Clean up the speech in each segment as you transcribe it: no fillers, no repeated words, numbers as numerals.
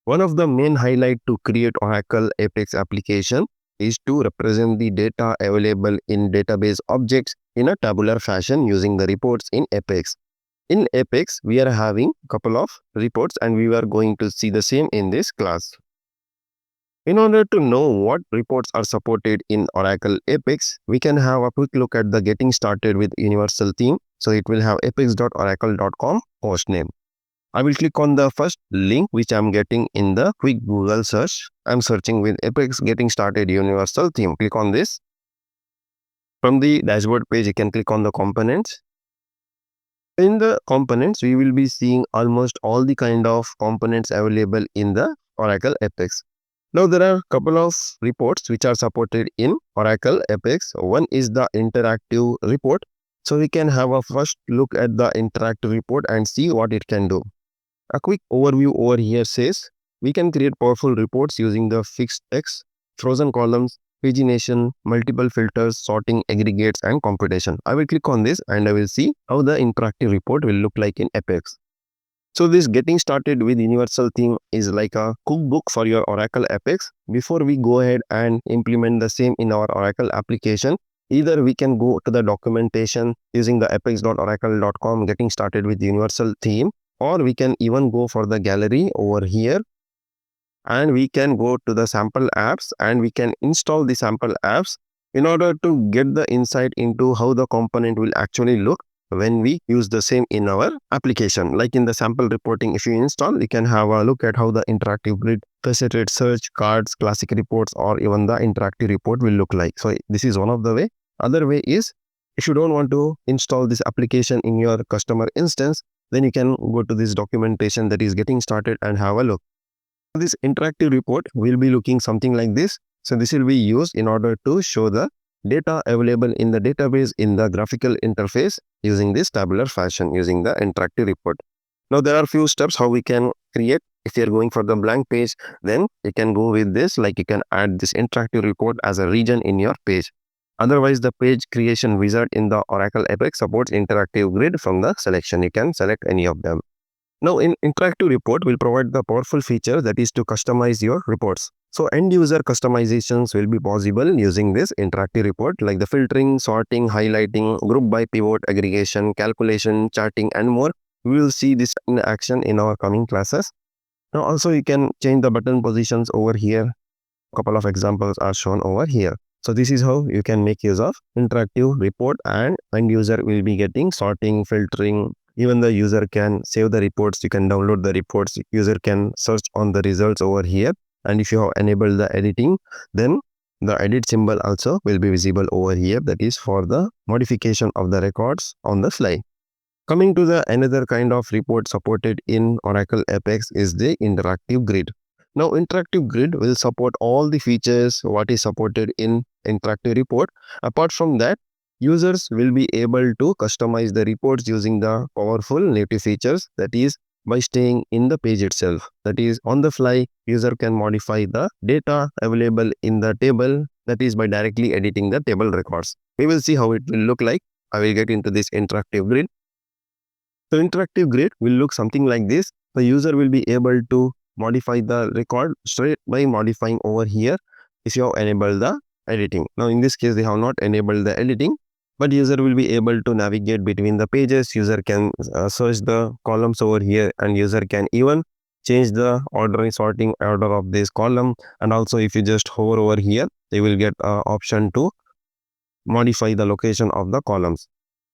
One of the main highlights to create Oracle Apex application is to represent the data available in database objects in a tabular fashion using the reports in Apex. In Apex, we are having a couple of reports and we are going to see the same in this class. In order to know what reports are supported in Oracle Apex, we can have a quick look at the Getting Started with Universal theme. So it will have apex.oracle.com hostname. I will click on the first link which I'm getting in the quick Google search. I'm searching with Apex Getting Started Universal theme. Click on this. From the dashboard page, you can click on the components. In the components, we will be seeing almost all the kind of components available in the Oracle Apex. Now, there are a couple of reports which are supported in Oracle Apex. One is the interactive report. So we can have a first look at the interactive report and see what it can do. A quick overview over here says we can create powerful reports using the fixed text, frozen columns, pagination, multiple filters, sorting, aggregates, and computation. I will click on this and I will see how the interactive report will look like in Apex. So this Getting Started with Universal theme is like a cookbook for your Oracle Apex. Before we go ahead and implement the same in our Oracle application, either we can go to the documentation using the apex.oracle.com Getting Started with Universal theme, or we can even go for the gallery over here and we can go to the sample apps and we can install the sample apps in order to get the insight into how the component will actually look when we use the same in our application. Like in the sample reporting, if you install, you can have a look at how the interactive grid, faceted search, cards, classic reports, or even the interactive report will look like. So this is one of the way. Other way is, if you don't want to install this application in your customer instance, then you can go to this documentation that is Getting Started and have a look. This interactive report will be looking something like this. So this will be used in order to show the data available in the database in the graphical interface using this tabular fashion using the interactive report. Now there are few steps how we can create. If you're going for the blank page, then you can go with this, like you can add this interactive report as a region in your page. Otherwise, the page creation wizard in the Oracle Apex supports interactive grid from the selection. You can select any of them. Now, in interactive report will provide the powerful feature that is to customize your reports. So end user customizations will be possible using this interactive report, like the filtering, sorting, highlighting, group by pivot, aggregation, calculation, charting, and more. We will see this in action in our coming classes. Now also you can change the button positions over here. A couple of examples are shown over here. So this is how you can make use of interactive report, and end user will be getting sorting, filtering. Even the user can save the reports. You can download the reports. User can search on the results over here. And if you have enabled the editing, then the edit symbol also will be visible over here. That is for the modification of the records on the fly. Coming to the another kind of report supported in Oracle Apex is the interactive grid. Now, interactive grid will support all the features what is supported in interactive report. Apart from that, users will be able to customize the reports using the powerful native features, that is by staying in the page itself. That is on the fly, user can modify the data available in the table, that is by directly editing the table records. We will see how it will look like. I will get into this interactive grid. So interactive grid will look something like this. The user will be able to modify the record straight by modifying over here if you have enabled the editing. Now in this case, they have not enabled the editing, but user will be able to navigate between the pages. User can search the columns over here, and user can even change the sorting order of this column. And also if you just hover over here, they will get an option to modify the location of the columns.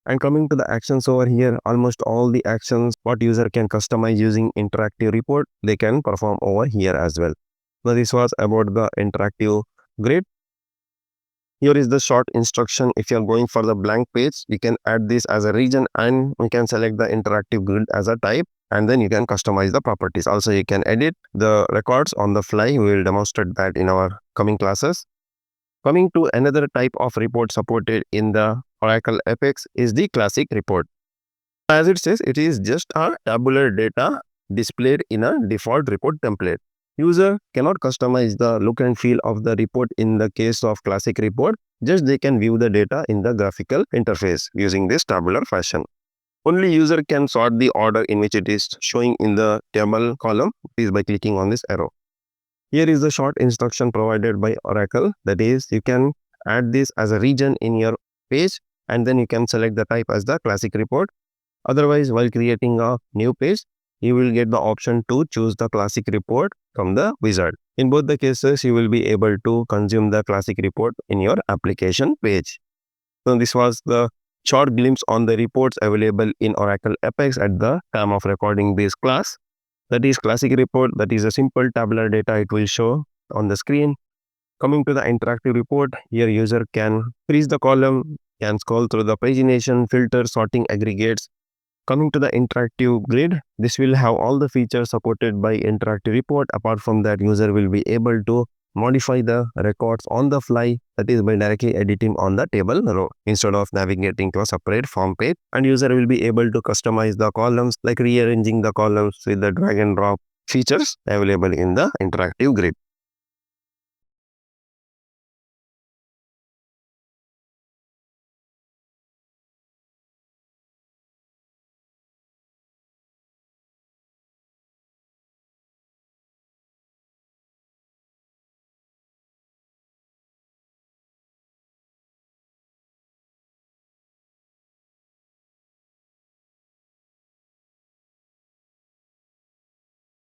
And coming to the actions over here, almost all the actions what user can customize using interactive report, they can perform over here as well. Now this was about the interactive grid. Here is the short instruction. If you are going for the blank page, you can add this as a region and you can select the interactive grid as a type, and then you can customize the properties. Also, you can edit the records on the fly. We will demonstrate that in our coming classes. Coming to another type of report supported in the Oracle Apex is the classic report. As it says, it is just a tabular data displayed in a default report template. User cannot customize the look and feel of the report in the case of classic report. Just they can view the data in the graphical interface using this tabular fashion. Only user can sort the order in which it is showing in the table column is by clicking on this arrow. Here is the short instruction provided by Oracle. That is, you can add this as a region in your page and then you can select the type as the classic report. Otherwise, while creating a new page, you will get the option to choose the classic report from the wizard. In both the cases, you will be able to consume the classic report in your application page. So this was the short glimpse on the reports available in Oracle Apex at the time of recording this class. That is classic report. That is a simple tabular data it will show on the screen. Coming to the interactive report, here user can freeze the column, can scroll through the pagination, filter, sorting, aggregates. Coming to the interactive grid, this will have all the features supported by interactive report. Apart from that, user will be able to modify the records on the fly, that is by directly editing on the table row instead of navigating to a separate form page. And user will be able to customize the columns like rearranging the columns with the drag and drop features available in the interactive grid.